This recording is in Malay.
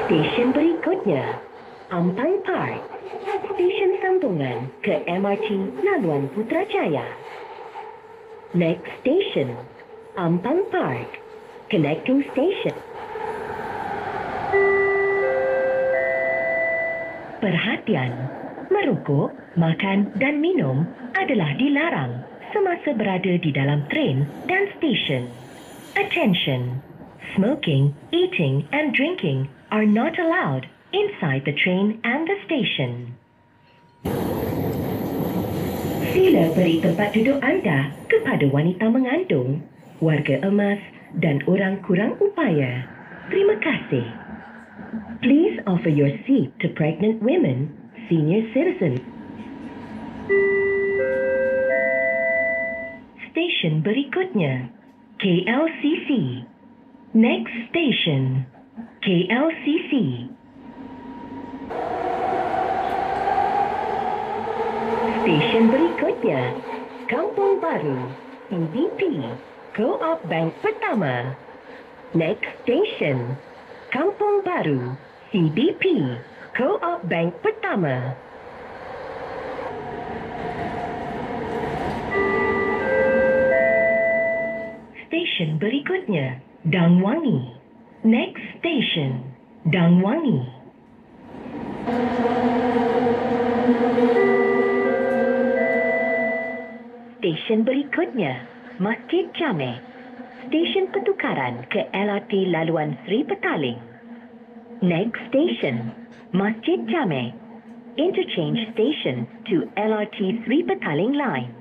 Stesen berikutnya, Ampang Park. Stesen sambungan ke MRT Laluan Putrajaya. Next station, Ampang Park. Connecting station. Perhatian, merokok, makan dan minum adalah dilarang semasa berada di dalam tren dan stesen. Attention! Smoking, eating and drinking are not allowed inside the train and the station. Sila beri tempat duduk anda kepada wanita mengandung, warga emas dan orang kurang upaya. Terima kasih. Please offer your seat to pregnant women, senior citizens. Stesen berikutnya, KLCC. Next station, KLCC. Stesen berikutnya, Kampung Baru, CBP, Co-op Bank Pertama. Next station, Kampung Baru, CBP, Co-op Bank Pertama. Stesen berikutnya, Dangwangi. Next station, Dangwangi. Stesen berikutnya, Masjid Jamek. Stesen pertukaran ke LRT Laluan Sri Petaling. Next station, Masjid Jamek. Interchange station to LRT Sri Petaling line.